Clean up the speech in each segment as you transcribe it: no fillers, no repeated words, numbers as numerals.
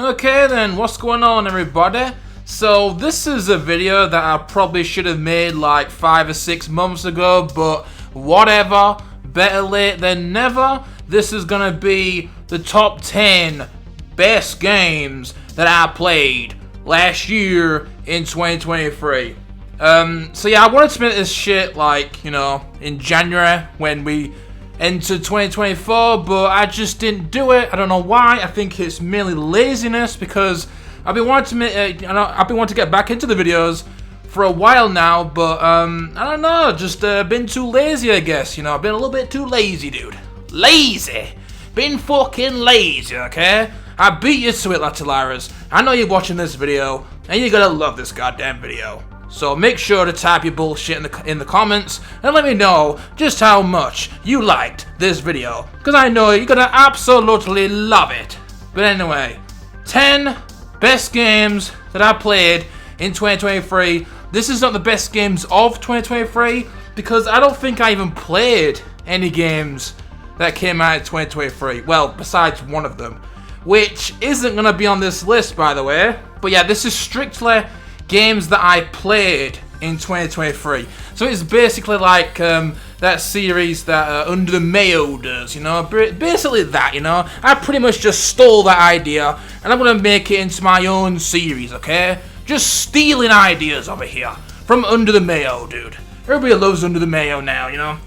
Okay then, what's going on everybody? So this is a video that I probably should have made like 5 or 6 months ago, but whatever, better late than never. This is gonna be the top 10 best games that I played last year in 2023. So yeah, I wanted to make this shit like, you know, in January when we entered 2024, but I just didn't do it. I don't know why. I think it's merely laziness because I've been wanting to make, I've been wanting to get back into the videos for a while now, but I don't know, just been too lazy, I guess. You know, I've been a little bit too lazy, dude. Lazy. Been fucking lazy, okay? I beat you to it, Juarez. I know you're watching this video, and you're gonna love this goddamn video. So make sure to type your bullshit in the comments and let me know just how much you liked this video, because I know you're gonna absolutely love it. But anyway, 10 best games that I played in 2023. This is not the best games of 2023 because I don't think I even played any games that came out in 2023. Well, besides one of them, which isn't gonna be on this list, by the way. But yeah, this is strictly games that I played in 2023. So it's basically like that series that Under the Mayo does, you know, basically that, you know. I pretty much just stole that idea and I'm gonna make it into my own series, okay? Just stealing ideas over here from Under the Mayo, dude. Everybody loves Under the Mayo now, you know.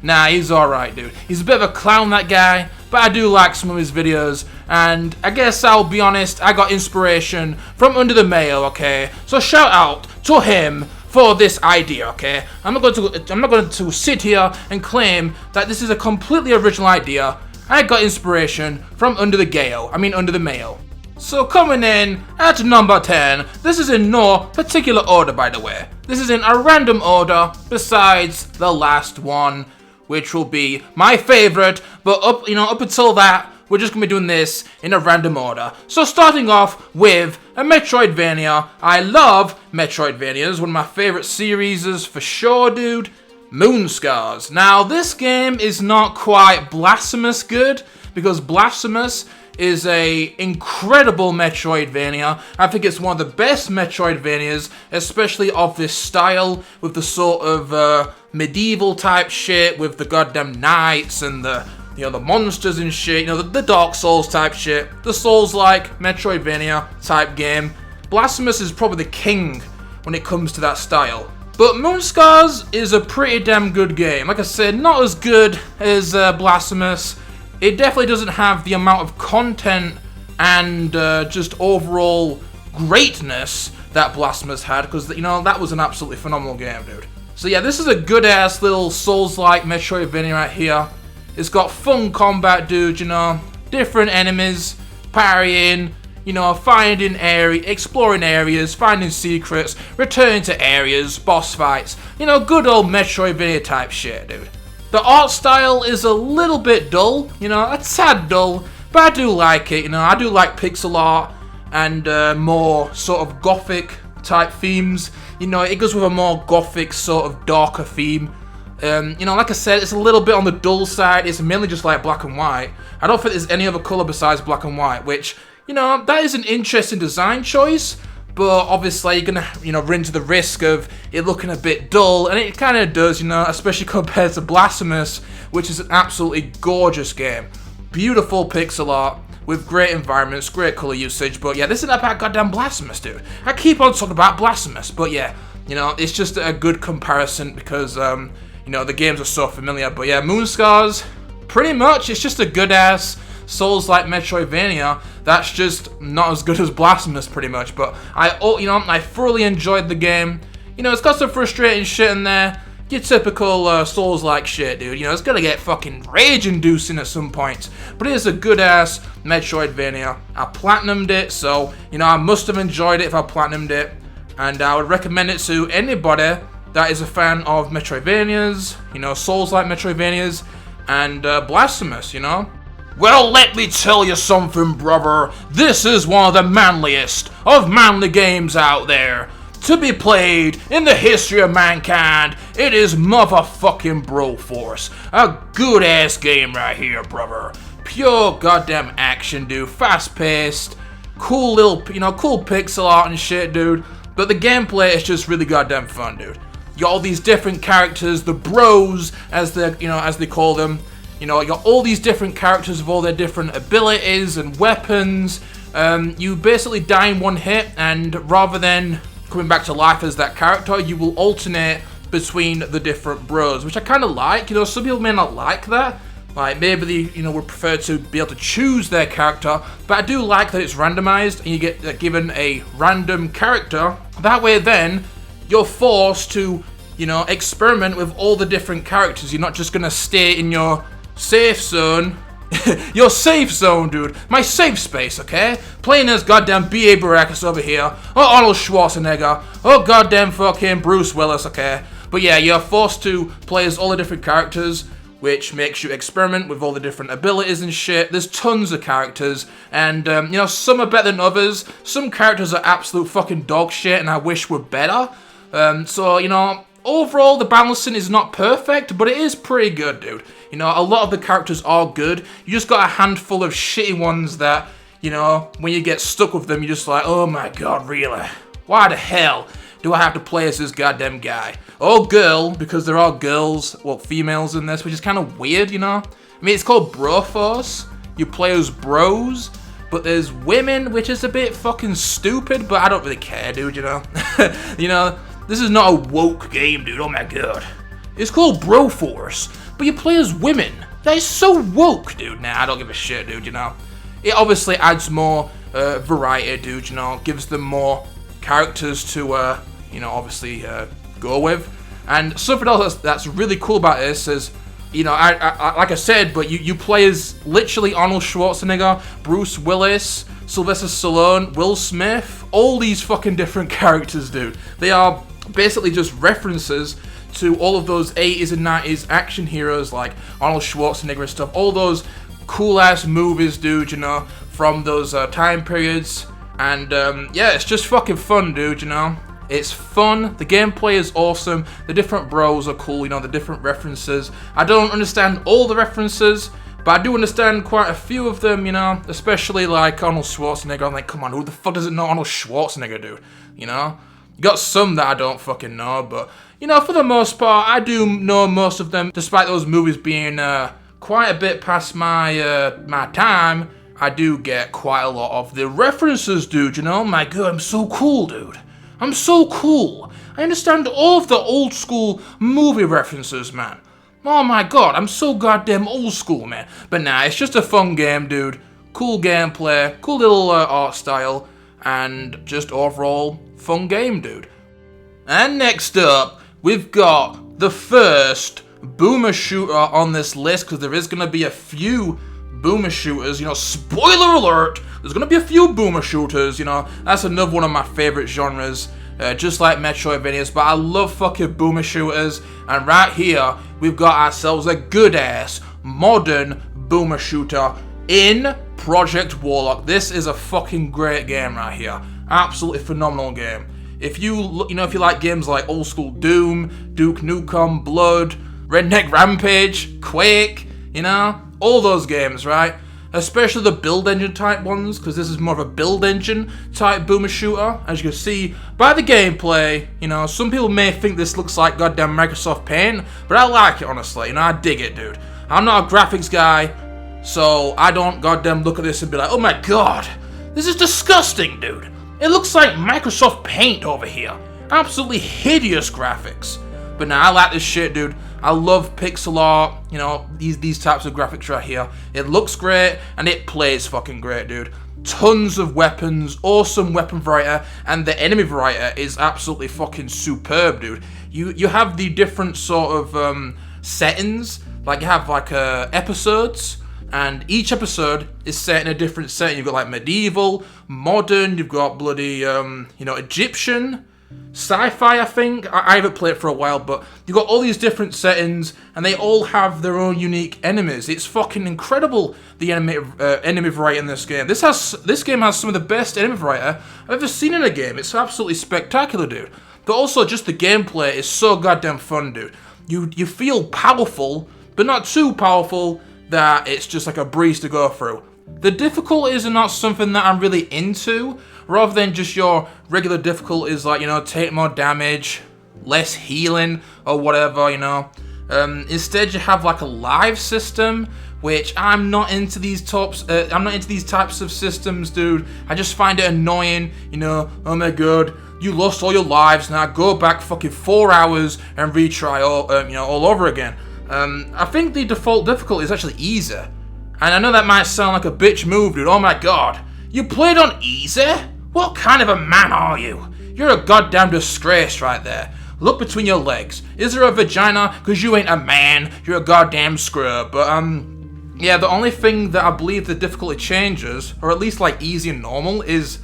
Nah, he's alright, dude. He's a bit of a clown, that guy, but I do like some of his videos, and I guess I'll be honest, I got inspiration from Under the Mayo, okay? So shout out to him for this idea, okay? I'm not going to sit here and claim that this is a completely original idea. I got inspiration from Under the Mayo. So coming in at number 10, this is in no particular order, by the way. This is in a random order besides the last one, which will be my favorite, but up until that, we're just gonna be doing this in a random order. So starting off with a Metroidvania. I love Metroidvanias, one of my favorite series for sure, dude. Moonscars. Now this game is not quite Blasphemous good, because Blasphemous is a incredible Metroidvania. I think it's one of the best Metroidvanias, especially of this style, with the sort of medieval type shit, with the goddamn knights and the, you know, the monsters and shit, you know, the Dark Souls type shit, the Souls-like Metroidvania type game. Blasphemous is probably the king when it comes to that style. But Moonscars is a pretty damn good game. Like I said, not as good as Blasphemous. It definitely doesn't have the amount of content and just overall greatness that Blasphemous had, because, you know, that was an absolutely phenomenal game, dude. So yeah, this is a good-ass little Souls-like Metroidvania right here. It's got fun combat, dude, you know, different enemies, parrying, you know, exploring areas, finding secrets, returning to areas, boss fights, you know, good old Metroidvania type shit, dude. The art style is a little bit dull, you know, a tad dull, but I do like it, you know, I do like pixel art and more sort of gothic type themes. You know, it goes with a more gothic sort of darker theme. You know, like I said, it's a little bit on the dull side. It's mainly just like black and white. I don't think there's any other color besides black and white, which, you know, that is an interesting design choice. But obviously, you're gonna, you know, run into the risk of it looking a bit dull, and it kind of does, you know, especially compared to Blasphemous, which is an absolutely gorgeous game. Beautiful pixel art with great environments, great color usage. But yeah, this isn't about goddamn Blasphemous, dude. I keep on talking about Blasphemous, but yeah, you know, it's just a good comparison because, you know, the games are so familiar. But yeah, Moonscars, pretty much, it's just a good-ass Souls-like Metroidvania that's just not as good as Blasphemous, pretty much. But I thoroughly enjoyed the game. You know, it's got some frustrating shit in there. Your typical Souls-like shit, dude. You know, it's gonna get fucking rage-inducing at some point. But it is a good-ass Metroidvania. I platinumed it, so, you know, I must have enjoyed it if I platinumed it. And I would recommend it to anybody that is a fan of Metroidvanias, you know, Souls-like Metroidvanias, and Blasphemous, you know. Well, let me tell you something, brother. This is one of the manliest of manly games out there to be played in the history of mankind. It is motherfucking Broforce. A good-ass game right here, brother. Pure goddamn action, dude. Fast-paced. cool little, cool pixel art and shit, dude. But the gameplay is just really goddamn fun, dude. You got all these different characters, the bros, as they call them. You got all these different characters with all their different abilities and weapons. You basically die in one hit, and rather than coming back to life as that character, you will alternate between the different bros, which I kind of like. Some people may not like that. Like, maybe they, would prefer to be able to choose their character, but I do like that it's randomized, and you get given a random character. That way, then, you're forced to, experiment with all the different characters. You're not just gonna stay in your safe zone. Your safe zone, dude. My safe space, okay? Playing as goddamn B.A. Baracus over here. Oh, Arnold Schwarzenegger. Oh, goddamn fucking Bruce Willis, okay? But yeah, you're forced to play as all the different characters, which makes you experiment with all the different abilities and shit. There's tons of characters, and, some are better than others. Some characters are absolute fucking dog shit, and I wish were better. Overall, the balancing is not perfect, but it is pretty good, dude. A lot of the characters are good. You just got a handful of shitty ones that, when you get stuck with them, you're just like, oh my god, really? Why the hell do I have to play as this goddamn guy? Oh, girl, because there are girls, females in this, which is kind of weird, I mean, it's called Broforce. You play as bros, but there's women, which is a bit fucking stupid, but I don't really care, dude, This is not a woke game, dude, oh my god. It's called Broforce, but you play as women. That is so woke, dude. Nah, I don't give a shit, dude, It obviously adds more variety, dude, gives them more characters to, obviously go with. And something else that's really cool about this is, I like I said, but you play as literally Arnold Schwarzenegger, Bruce Willis, Sylvester Stallone, Will Smith, all these fucking different characters, dude. They are basically just references to all of those 80s and 90s action heroes like Arnold Schwarzenegger and stuff. All those cool-ass movies, dude, from those time periods. And, yeah, it's just fucking fun, dude, It's fun, the gameplay is awesome, the different bros are cool, the different references. I don't understand all the references, but I do understand quite a few of them, especially like Arnold Schwarzenegger. I'm like, come on, who the fuck doesn't know Arnold Schwarzenegger, dude? You got some that I don't fucking know, but, for the most part, I do know most of them, despite those movies being quite a bit past my my time. I do get quite a lot of the references, dude, My god, I'm so cool, dude. I'm so cool. I understand all of the old school movie references, man. Oh my god, I'm so goddamn old school, man. But nah, it's just a fun game, dude. Cool gameplay, cool little art style, and just overall fun game, dude. And next up, we've got the first boomer shooter on this list, because there is going to be a few boomer shooters, spoiler alert, there's gonna be a few boomer shooters, that's another one of my favorite genres, just like Metroidvanias, but I love fucking boomer shooters, and right here, we've got ourselves a good-ass, modern boomer shooter in Project Warlock. This is a fucking great game right here, absolutely phenomenal game. If you, if you like games like old school Doom, Duke Nukem, Blood, Redneck Rampage, Quake, all those games, right? Especially the build engine type ones, because this is more of a build engine type boomer shooter. As you can see by the gameplay, some people may think this looks like goddamn Microsoft Paint, but I like it, honestly. I dig it, dude. I'm not a graphics guy, so I don't goddamn look at this and be like, oh my god, this is disgusting, dude. It looks like Microsoft Paint over here. Absolutely hideous graphics. But nah, I like this shit, dude. I love pixel art, these types of graphics right here. It looks great, and it plays fucking great, dude. Tons of weapons, awesome weapon variety, and the enemy variety is absolutely fucking superb, dude. You have the different sort of settings, like you have like episodes, and each episode is set in a different setting. You've got like medieval, modern, you've got bloody, Egyptian, sci-fi, I think. I haven't played it for a while, but you've got all these different settings, and they all have their own unique enemies. It's fucking incredible, the enemy variety in this game. This game has some of the best enemy variety I've ever seen in a game. It's absolutely spectacular, dude. But also, just the gameplay is so goddamn fun, dude. You feel powerful, but not too powerful that it's just like a breeze to go through. The difficulties are not something that I'm really into, rather than just your regular difficulties like, you know, take more damage, less healing, or whatever, you know. Instead, you have like a live system, which I'm not into these types of systems, dude. I just find it annoying, you know. Oh my god, you lost all your lives, now go back fucking 4 hours and retry all over again. I think the default difficulty is actually easy. And I know that might sound like a bitch move, dude. Oh my god. You played on easy? What kind of a man are you? You're a goddamn disgrace right there. Look between your legs. Is there a vagina? Cause you ain't a man. You're a goddamn scrub. But, yeah, the only thing that I believe the difficulty changes, or at least like easy and normal, is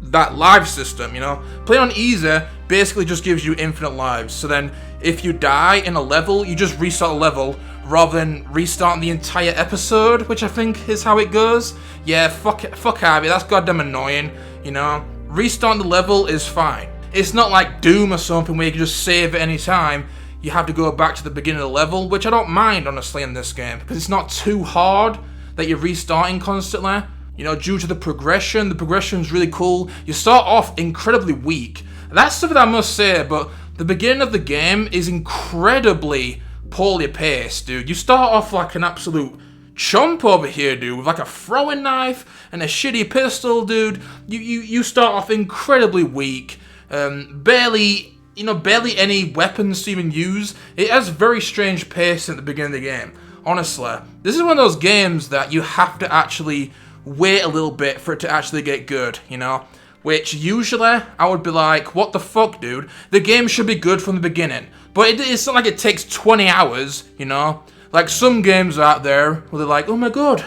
that live system, you know? Playing on easy basically just gives you infinite lives. So then, if you die in a level, you just restart the level, rather than restarting the entire episode, which I think is how it goes. Yeah, fuck Harvey, that's goddamn annoying, you know? Restarting the level is fine. It's not like Doom or something where you can just save at any time. You have to go back to the beginning of the level, which I don't mind, honestly, in this game, because it's not too hard that you're restarting constantly. You know, due to the progression's really cool. You start off incredibly weak. That's something I must say, but the beginning of the game is incredibly poorly paced, dude. You start off like an absolute chump over here, dude, with like a throwing knife and a shitty pistol, dude. You start off incredibly weak. Barely any weapons to even use. It has very strange pace at the beginning of the game. Honestly, this is one of those games that you have to actually wait a little bit for it to actually get good, you know? Which usually I would be like, what the fuck, dude? The game should be good from the beginning. But it's not like it takes 20 hours, you know? Like some games out there where they're like, oh my god,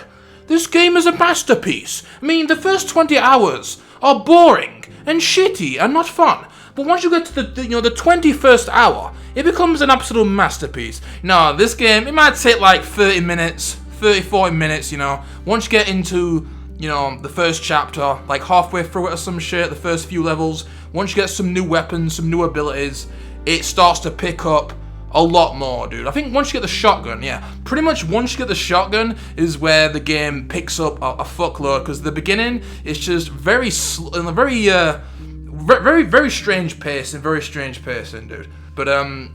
this game is a masterpiece. I mean, the first 20 hours are boring and shitty and not fun. But once you get to the 21st hour, it becomes an absolute masterpiece. No, this game, it might take like 30 minutes, 40 minutes, you know. Once you get into, you know, the first chapter, like halfway through it or some shit, the first few levels, once you get some new weapons, some new abilities, it starts to pick up a lot more, dude. I think once you get the shotgun, yeah, pretty much once you get the shotgun is where the game picks up a fuckload, because the beginning is just very strange pacing, dude. But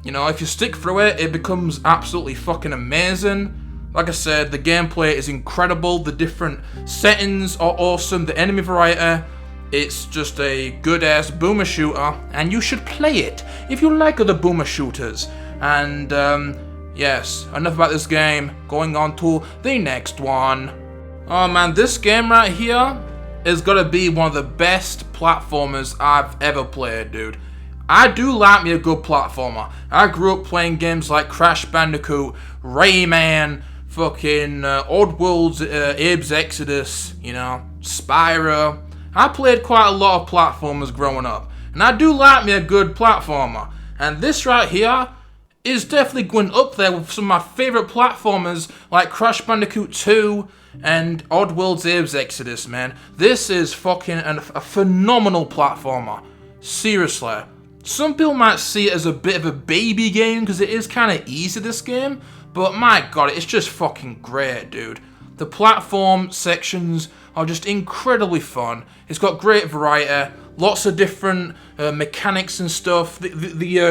you know, if you stick through it, it becomes absolutely fucking amazing. Like I said, the gameplay is incredible. The different settings are awesome. The enemy variety, it's just a good-ass boomer shooter, and you should play it if you like other boomer shooters. And yes, enough about this game. Going on to the next one. Oh man, this game right here is gonna be one of the best platformers I've ever played, dude. I do like me a good platformer. I grew up playing games like Crash Bandicoot, Rayman, fucking Oddworld's Abe's Exodus, you know, Spyro. I played quite a lot of platformers growing up, and I do like me a good platformer. And this right here is definitely going up there with some of my favourite platformers like Crash Bandicoot 2 and Oddworld's Abe's Exodus, man. This is fucking a phenomenal platformer. Seriously. Some people might see it as a bit of a baby game because it is kind of easy, this game, but my god, it's just fucking great, dude. The platform sections are just incredibly fun. It's got great variety, lots of different mechanics and stuff. The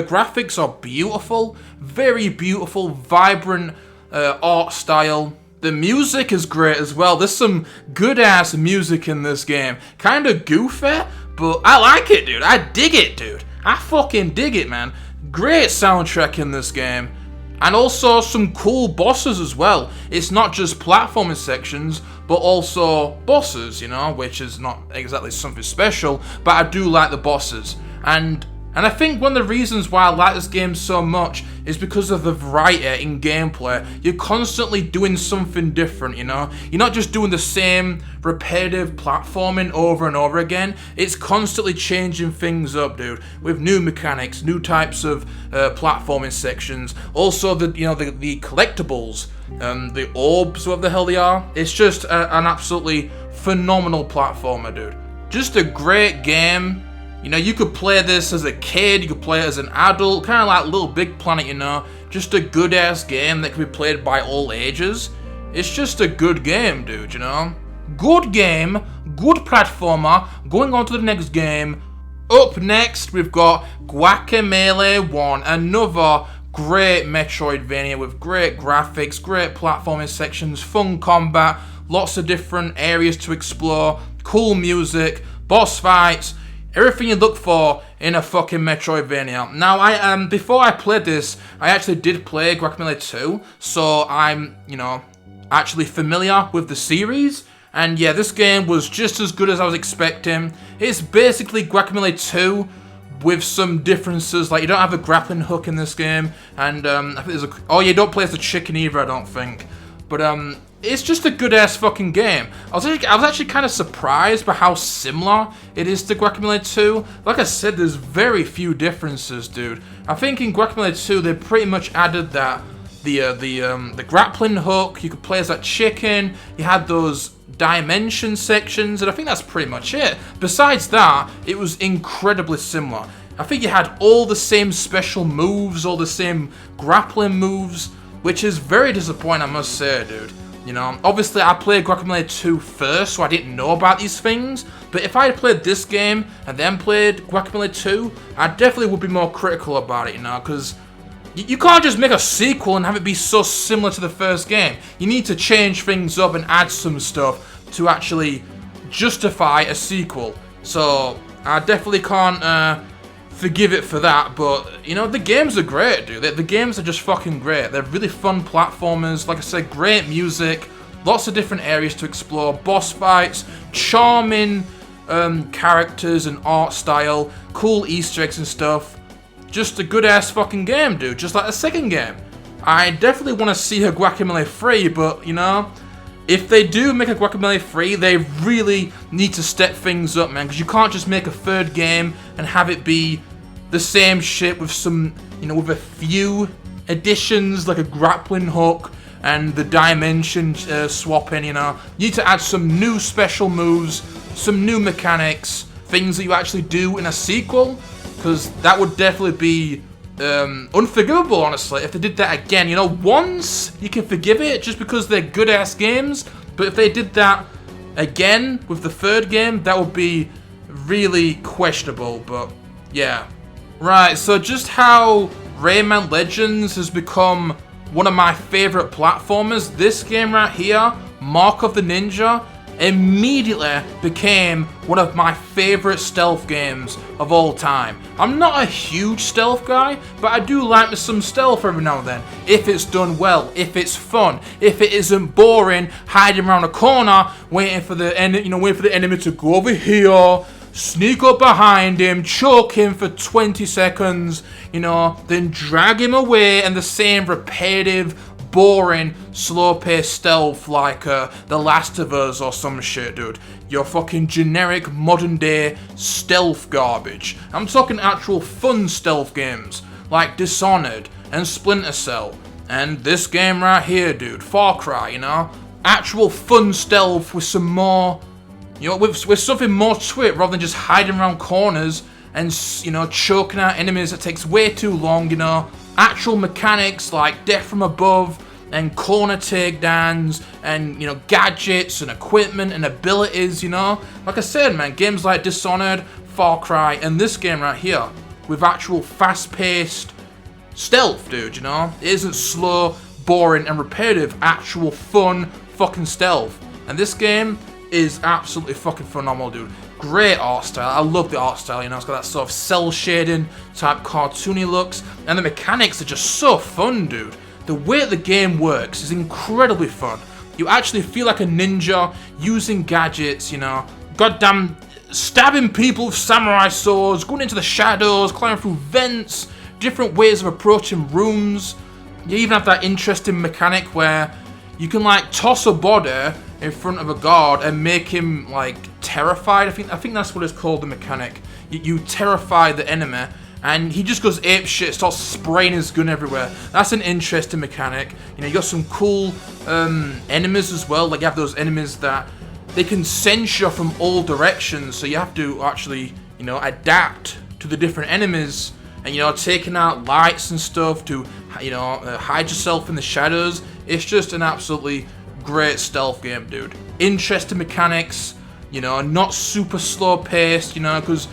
graphics are beautiful, very beautiful, vibrant art style. The music is great as well. There's some good-ass music in this game. Kind of goofy, but I like it, dude. I dig it, dude. I fucking dig it, man. Great soundtrack in this game. And also some cool bosses as well. It's not just platforming sections, but also bosses, you know, which is not exactly something special, but I do like the bosses. And I think one of the reasons why I like this game so much is because of the variety in gameplay. You're constantly doing something different, you know? You're not just doing the same repetitive platforming over and over again. It's constantly changing things up, dude, with new mechanics, new types of platforming sections. Also, the collectibles, the orbs, whatever the hell they are. It's just an absolutely phenomenal platformer, dude. Just a great game. You know, you could play this as a kid, you could play it as an adult, kind of like Little Big Planet, you know. Just a good-ass game that can be played by all ages. It's just a good game, dude, you know. Good game, good platformer. Going on to the next game. Up next, we've got Guacamelee 1, another great Metroidvania with great graphics, great platforming sections, fun combat, lots of different areas to explore, cool music, boss fights, everything you look for in a fucking Metroidvania. Now, before I played this, I actually did play Guacamelee 2, so I'm, actually familiar with the series. And yeah, this game was just as good as I was expecting. It's basically Guacamelee 2 with some differences. Like, you don't have a grappling hook in this game, and I think there's you don't play as a chicken either, I don't think. But it's just a good ass fucking game. I was actually kind of surprised by how similar it is to Guacamelee 2. Like I said, there's very few differences, dude. I think in Guacamelee 2 they pretty much added that the grappling hook. You could play as that chicken. You had those dimension sections, and I think that's pretty much it. Besides that, it was incredibly similar. I think you had all the same special moves, all the same grappling moves, which is very disappointing, I must say, dude. Obviously I played Guacamelee 2 first, so I didn't know about these things, but if I had played this game and then played Guacamelee 2, I definitely would be more critical about it, because you can't just make a sequel and have it be so similar to the first game. You need to change things up and add some stuff to actually justify a sequel. So I definitely can't forgive it for that. But, the games are great, dude. The games are just fucking great. They're really fun platformers. Like I said, great music. Lots of different areas to explore. Boss fights. Charming characters and art style. Cool Easter eggs and stuff. Just a good ass fucking game, dude. Just like the second game. I definitely want to see a Guacamelee 3, but if they do make a Guacamelee 3, they really need to step things up, man. Because you can't just make a third game and have it be the same shit with some, with a few additions like a grappling hook and the dimension swapping. You need to add some new special moves, some new mechanics, things that you actually do in a sequel. Because that would definitely be unforgivable, honestly, if they did that again. Once you can forgive it just because they're good-ass games, but if they did that again with the third game, that would be really questionable, but yeah. Right, so just how Rayman Legends has become one of my favorite platformers, this game right here, Mark of the Ninja, immediately became one of my favorite stealth games of all time. I'm not a huge stealth guy, but I do like me some stealth every now and then. If it's done well, if it's fun, if it isn't boring, hiding around a corner, waiting for the enemy to go over here, sneak up behind him, choke him for 20 seconds, then drag him away, and the same repetitive, boring, slow-paced stealth like The Last of Us or some shit, dude. Your fucking generic modern-day stealth garbage. I'm talking actual fun stealth games like Dishonored and Splinter Cell and this game right here, dude, Far Cry. Actual fun stealth with some more, with something more to it rather than just hiding around corners and choking out enemies that takes way too long. Actual mechanics like death from above and corner takedowns and gadgets and equipment and abilities. Like I said, man, games like Dishonored, Far Cry, and this game right here with actual fast-paced stealth, dude. It isn't slow, boring, and repetitive. Actual fun fucking stealth, and this game is absolutely fucking phenomenal, dude. Great art style. I love the art style, it's got that sort of cell shading type cartoony looks, and the mechanics are just so fun, dude. The way the game works is incredibly fun. You actually feel like a ninja using gadgets, goddamn stabbing people with samurai swords, going into the shadows, climbing through vents, different ways of approaching rooms. You even have that interesting mechanic where you can toss a body in front of a guard and make him terrified. I think that's what it's called, the mechanic. You terrify the enemy and he just goes apeshit, starts spraying his gun everywhere. That's an interesting mechanic. You got some cool enemies as well. You have those enemies that they can sense you from all directions, so you have to actually adapt to the different enemies and taking out lights and stuff to hide yourself in the shadows. It's just an absolutely great stealth game, dude. interesting mechanics, you know, not super slow paced, you know, because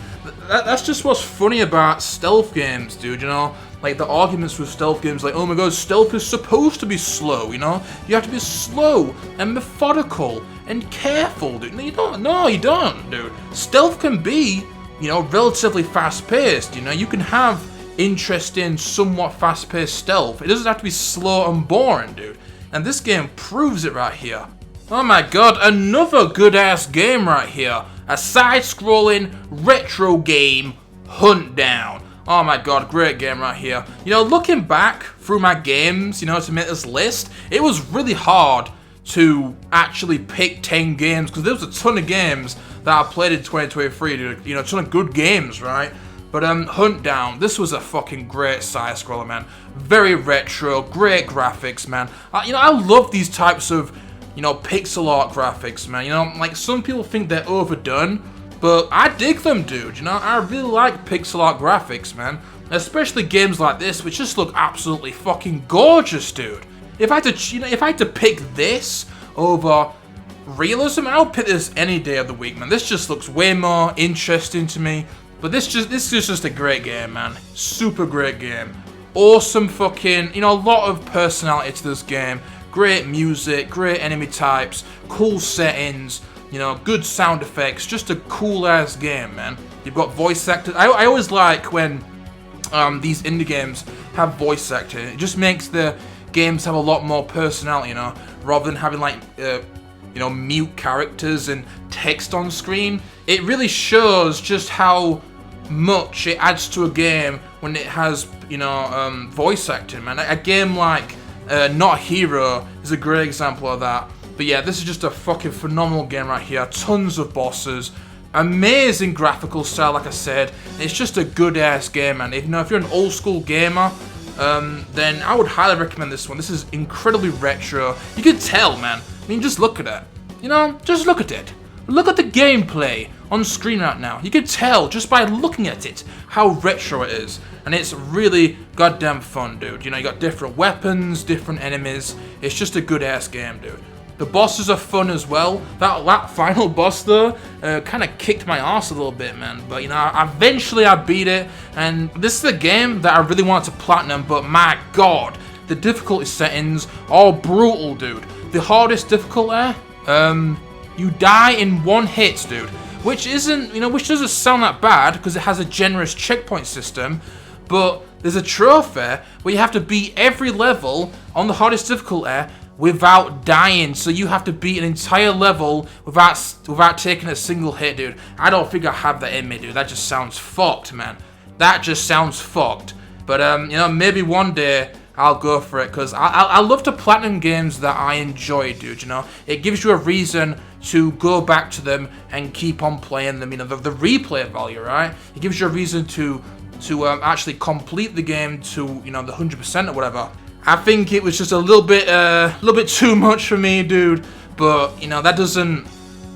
that's just what's funny about stealth games, dude, you know. Like, the arguments with stealth games, like, oh my god, stealth is supposed to be slow, you know? You have to be slow and methodical and careful, dude. No, you don't. No, you don't, dude. Stealth can be, you know, relatively fast-paced, you know? You can have interesting, somewhat fast-paced stealth. It doesn't have to be slow and boring, dude. And this game proves it right here. Oh my god, another good-ass game right here. A side-scrolling retro game, Huntdown. Oh my god, great game right here. You know, looking back through my games, you know, to make this list, it was really hard to actually pick 10 games, because there was a ton of games that I played in 2023, dude. You know, a ton of good games, right? But Huntdown, this was a fucking great side-scroller, man. Very retro, great graphics, man. You know, I love these types of, you know, pixel art graphics, man. You know, like, some people think they're overdone, but I dig them, dude, you know? I really like pixel art graphics, man. Especially games like this, which just look absolutely fucking gorgeous, dude. If I had to, you know, if I had to pick this over realism, I would pick this any day of the week, man. This just looks way more interesting to me. But this is just a great game, man. Super great game. Awesome fucking, you know, a lot of personality to this game. Great music, great enemy types, cool settings, you know, good sound effects, just a cool-ass game, man. You've got voice actors. I always like when these indie games have voice acting. It just makes the games have a lot more personality, you know, rather than having, like, you know, mute characters and text on screen. It really shows just how much it adds to a game when it has, you know, voice acting, man. A game like Not a Hero is a great example of that. But yeah, this is just a fucking phenomenal game right here. Tons of bosses, amazing graphical style, like I said. It's just a good-ass game, man. If, you know, if you're an old-school gamer, then I would highly recommend this one. This is incredibly retro. You can tell, man. I mean, just look at it. You know, just look at it. Look at the gameplay on screen right now. You can tell just by looking at it how retro it is. And it's really goddamn fun, dude. You know, you got different weapons, different enemies. It's just a good-ass game, dude. The bosses are fun as well. That final boss, though, kind of kicked my ass a little bit, man. But, you know, eventually I beat it. And this is a game that I really wanted to platinum, but my god, the difficulty settings are brutal, dude. The hardest difficulty, you die in one hit, dude. Which isn't, you know, which doesn't sound that bad, because it has a generous checkpoint system. But there's a trophy where you have to beat every level on the hardest difficulty without dying. So you have to beat an entire level without taking a single hit, dude. I don't think I have that in me, dude. That just sounds fucked, man. That just sounds fucked. But, you know, maybe one day I'll go for it, because I love to platinum games that I enjoy, dude, you know. It gives you a reason to go back to them and keep on playing them, you know, the replay value, right? It gives you a reason to actually complete the game to, you know, the 100% or whatever. I think it was just a little bit too much for me, dude. But, you know, that doesn't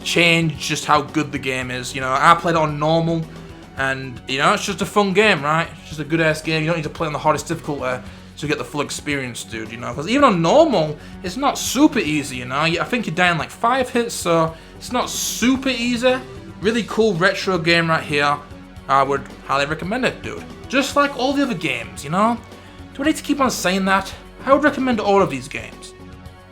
change just how good the game is. You know, I played it on normal, and, you know, it's just a fun game, right? It's just a good-ass game. You don't need to play on the hardest difficulty to get the full experience, dude, you know? Because even on normal, it's not super easy, you know? I think you're down like 5 hits, so it's not super easy. Really cool retro game right here. I would highly recommend it, dude. Just like all the other games, you know? Do I need to keep on saying that? I would recommend all of these games.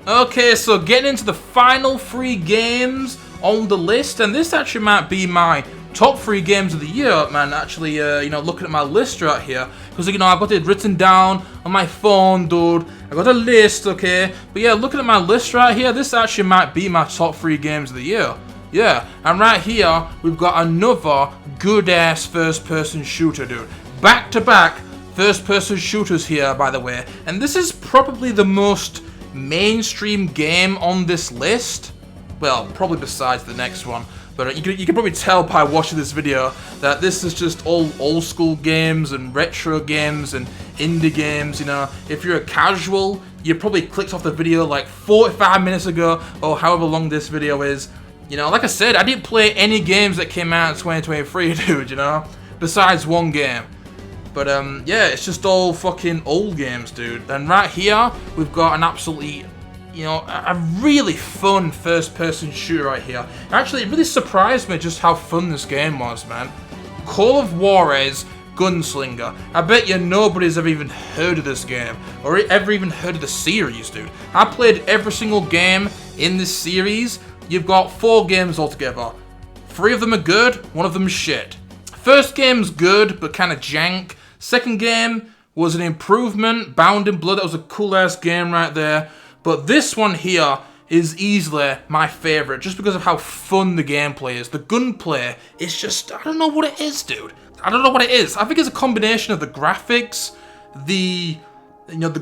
Okay, so getting into the final 3 games on the list, and this actually might be my top 3 games of the year, man. Actually, you know, looking at my list right here, because, you know, I've got it written down on my phone, dude. I got a list, okay? But yeah, looking at my list right here, this actually might be my top 3 games of the year. Yeah, and right here, we've got another good-ass first-person shooter, dude. Back-to-back first-person shooters here, by the way. And this is probably the most mainstream game on this list. Well, probably besides the next one. But you can probably tell by watching this video that this is just all old school games and retro games and indie games, you know. If you're a casual, you probably clicked off the video like 45 minutes ago, or however long this video is. You know, like I said, I didn't play any games that came out in 2023, dude, you know, besides one game. But, yeah, it's just all fucking old games, dude. And right here, we've got an absolutely you know, a really fun first-person shooter right here. Actually, it really surprised me just how fun this game was, man. Call of Juarez, Gunslinger. I bet you nobody's ever even heard of this game, or ever even heard of the series, dude. I played every single game in this series. You've got 4 games altogether. 3 of them are good, 1 of them is shit. First game's good, but kind of jank. Second game was an improvement. Bound in Blood, that was a cool-ass game right there. But this one here is easily my favourite, just because of how fun the gameplay is. The gunplay is just, I don't know what it is, dude. I don't know what it is. I think it's a combination of the graphics, the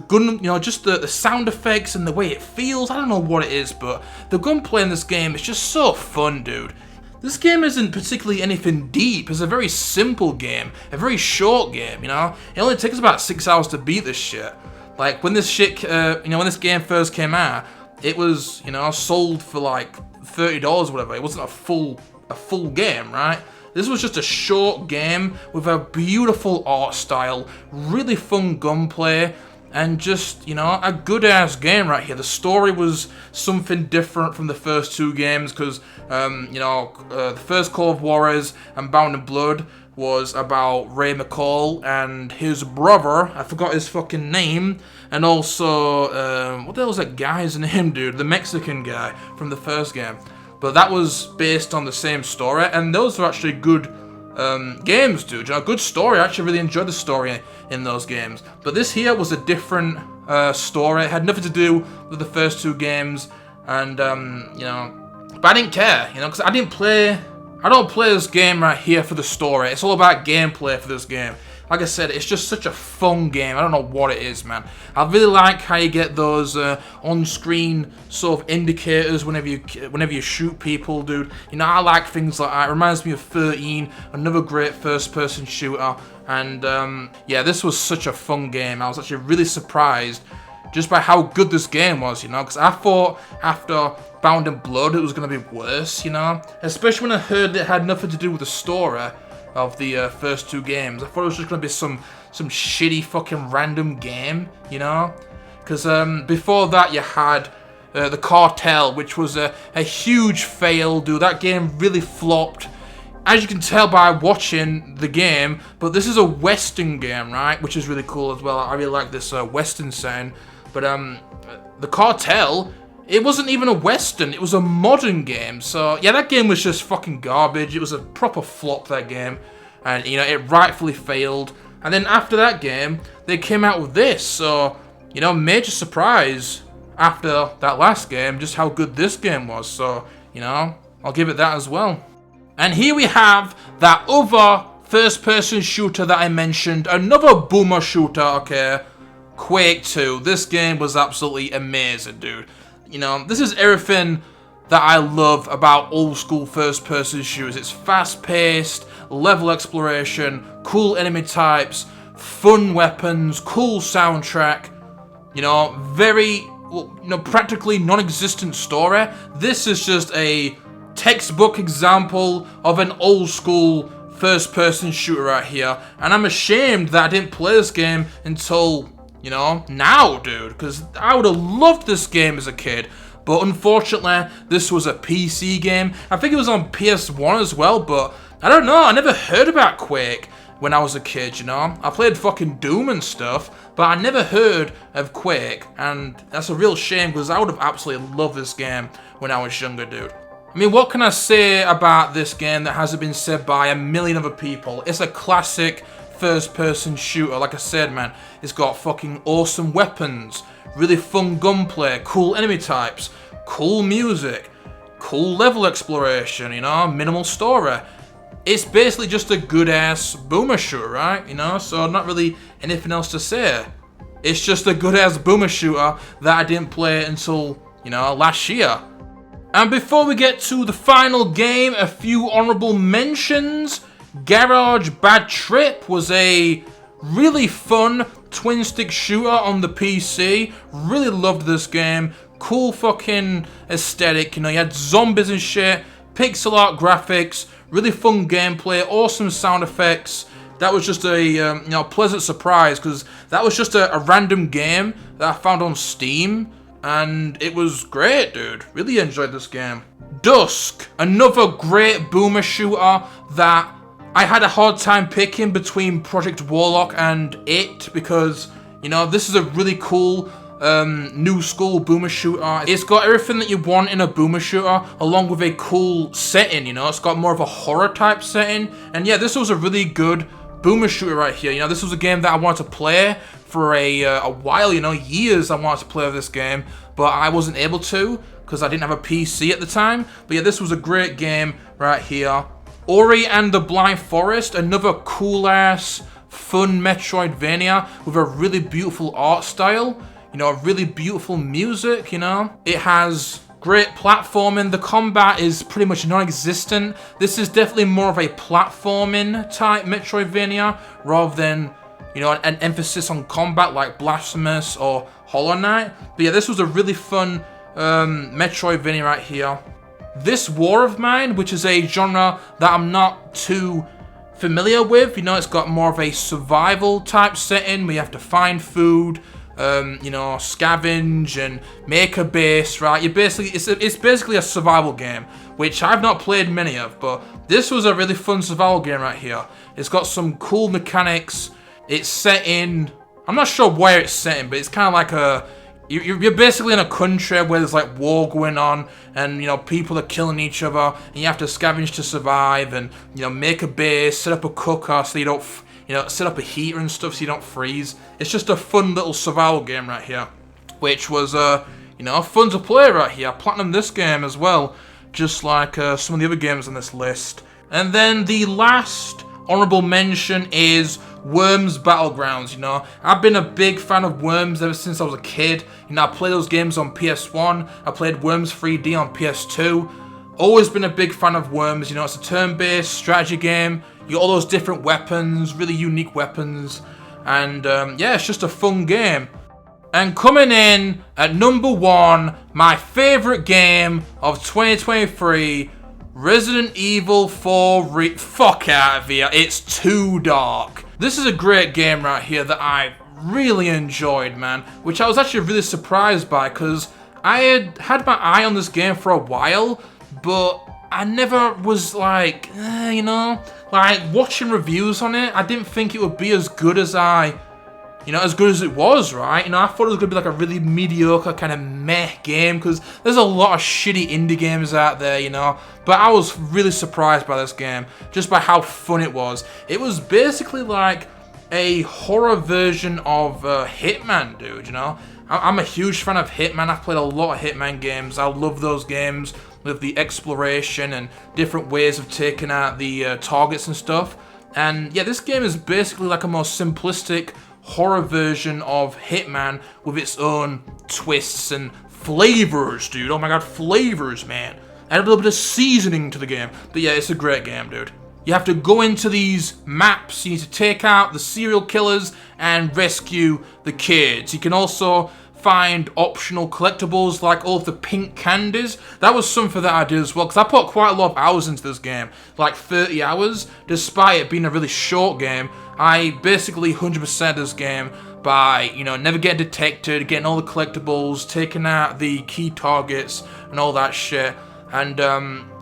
gun, just the sound effects and the way it feels. I don't know what it is, but the gunplay in this game is just so fun, dude. This game isn't particularly anything deep. It's a very simple game, a very short game, you know? It only takes about 6 hours to beat this shit. Like, when this shit, when this game first came out, it was, sold for like $30 or whatever. It wasn't a full game, right? This was just a short game with a beautiful art style, really fun gunplay, and just, a good-ass game right here. The story was something different from the first 2 games because, the first Call of Juarez and Bound in Blood was about Ray McCall and his brother. I forgot his fucking name. And also, what the hell was that guy's name, dude? The Mexican guy from the first game. But that was based on the same story, and those were actually good games, dude. Good story. I actually really enjoyed the story in those games. But this here was a different story. It had nothing to do with the first 2 games, and but I didn't care, because I don't play this game right here for the story. It's all about gameplay for this game. Like I said, it's just such a fun game. I don't know what it is, man. I really like how you get those on-screen sort of indicators whenever you shoot people, dude. I like things like that. It reminds me of 13, another great first-person shooter. And yeah, this was such a fun game. I was actually really surprised just by how good this game was, because I thought after Bound in Blood it was going to be worse, especially when I heard it had nothing to do with the story of the first 2 games. I thought it was just going to be some shitty fucking random game, because before that you had the Cartel, which was a huge fail, dude. That game really flopped, as you can tell by watching the game. But this is a Western game, right, which is really cool as well. I really like this Western sound. But the Cartel, it wasn't even a Western, it was a modern game. So yeah, that game was just fucking garbage. It was a proper flop, that game. And it rightfully failed. And then after that game, they came out with this. So, major surprise after that last game, just how good this game was. So, I'll give it that as well. And here we have that other first-person shooter that I mentioned. Another boomer shooter, okay. Quake 2. This game was absolutely amazing, dude. This is everything that I love about old school first person shooters. It's fast paced, level exploration, cool enemy types, fun weapons, cool soundtrack, very, practically non-existent story. This is just a textbook example of an old school first person shooter right here. And I'm ashamed that I didn't play this game until now, dude, because I would have loved this game as a kid. But unfortunately, this was a PC game. I think it was on PS1 as well, but I don't know. I never heard about Quake when I was a kid, I played fucking Doom and stuff, but I never heard of Quake, and that's a real shame because I would have absolutely loved this game when I was younger, dude. I mean, what can I say about this game that hasn't been said by a million other people? It's a classic first-person shooter. Like I said, man, it's got fucking awesome weapons, really fun gunplay, cool enemy types, cool music, cool level exploration, minimal story. It's basically just a good-ass boomer shooter, right? So not really anything else to say. It's just a good-ass boomer shooter that I didn't play until, last year. And before we get to the final game, a few honorable mentions. Garage Bad Trip was a really fun twin-stick shooter on the PC. Really loved this game. Cool fucking aesthetic, you had zombies and shit, pixel art graphics, really fun gameplay, awesome sound effects. That was just a pleasant surprise because that was just a random game that I found on Steam. and it was great, dude. Really enjoyed this game. Dusk, another great boomer shooter that I had a hard time picking between Project Warlock and it, because, you know, this is a really cool new school boomer shooter. It's got everything that you want in a boomer shooter, along with a cool setting, you know. It's got more of a horror type setting, and yeah, this was a really good boomer shooter right here. You know, this was a game that I wanted to play for a while, you know, years I wanted to play this game, but I wasn't able to because I didn't have a PC at the time. But yeah, this was a great game right here. Ori and the Blind Forest, another cool ass fun Metroidvania with a really beautiful art style, you know, really beautiful music, you know. It has great platforming. The combat is pretty much non-existent. This is definitely more of a platforming type Metroidvania rather than, you know, an emphasis on combat like Blasphemous or Hollow Knight. But yeah, this was a really fun Metroidvania right here. This War of Mine, which is a genre that I'm not too familiar with, you know, it's got more of a survival type setting where you have to find food, you know, scavenge and make a base, right? It's basically a survival game, which I've not played many of, but this was a really fun survival game right here. It's got some cool mechanics. It's set in, I'm not sure where it's set in, but it's kind of like a, you're basically in a country where there's like war going on, and, you know, people are killing each other, and you have to scavenge to survive, and, you know, make a base, set up a cooker so you don't, you know, set up a heater and stuff so you don't freeze. It's just a fun little survival game right here, which was, you know, fun to play right here. I platinumed this game as well, just like some of the other games on this list. And then the last honorable mention is Worms Battlegrounds. You know, I've been a big fan of Worms ever since I was a kid. You know, I played those games on PS1. I played Worms 3D on PS2. Always been a big fan of Worms. You know, it's a turn-based strategy game. You got all those different weapons, really unique weapons, and yeah, it's just a fun game. And coming in at number 1, my favorite game of 2023, Resident Evil 4 fuck out of here, it's too dark. This is a great game right here that I really enjoyed, man, which I was actually really surprised by, because I had my eye on this game for a while, but I never was like, you know, like watching reviews on it, I didn't think it would be as good as as good as it was, right? You know, I thought it was gonna be like a really mediocre kind of meh game, because there's a lot of shitty indie games out there, you know. But I was really surprised by this game, just by how fun it was. It was basically like a horror version of Hitman, dude, you know. I'm a huge fan of Hitman. I've played a lot of Hitman games. I love those games with the exploration and different ways of taking out the targets and stuff. And yeah, this game is basically like a more simplistic horror version of Hitman with its own twists and flavors, dude. Oh my god, flavors, man. Add a little bit of seasoning to the game. But yeah, it's a great game, dude. You have to go into these maps, you need to take out the serial killers and rescue the kids. You can also find optional collectibles like all of the pink candies. That was something that I did as well, because I put quite a lot of hours into this game, like 30 hours, despite it being a really short game. I basically 100% this game by, you know, never getting detected, getting all the collectibles, taking out the key targets and all that shit. And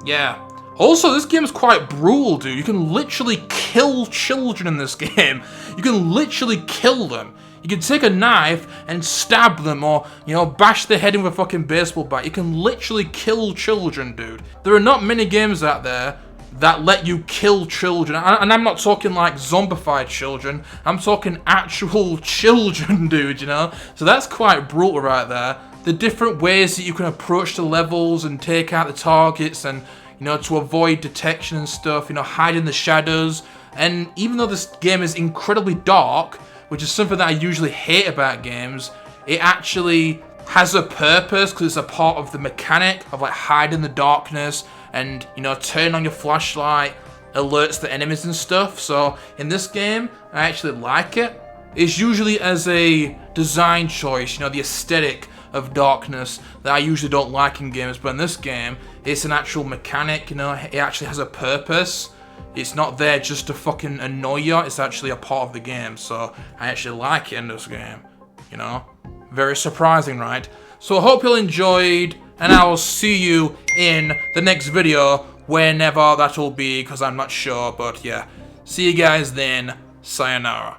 yeah. Also, this game is quite brutal, dude. You can literally kill children in this game. You can literally kill them. You can take a knife and stab them, or, you know, bash their head in with a fucking baseball bat. You can literally kill children, dude. There are not many games out there that let you kill children. And I'm not talking like zombified children. I'm talking actual children, dude, you know? So that's quite brutal right there. The different ways that you can approach the levels and take out the targets, and, you know, to avoid detection and stuff, you know, hide in the shadows. And even though this game is incredibly dark, which is something that I usually hate about games, it actually has a purpose, because it's a part of the mechanic of like hide in the darkness and, you know, turn on your flashlight, alerts the enemies and stuff. So in this game, I actually like it. It's usually as a design choice, you know, the aesthetic of darkness that I usually don't like in games, but in this game, it's an actual mechanic, you know, it actually has a purpose. It's not there just to fucking annoy you, it's actually a part of the game, so I actually like it in this game, you know? Very surprising, right? So I hope you all enjoyed, and I will see you in the next video, whenever that will be, because I'm not sure, but yeah. See you guys then. Sayonara.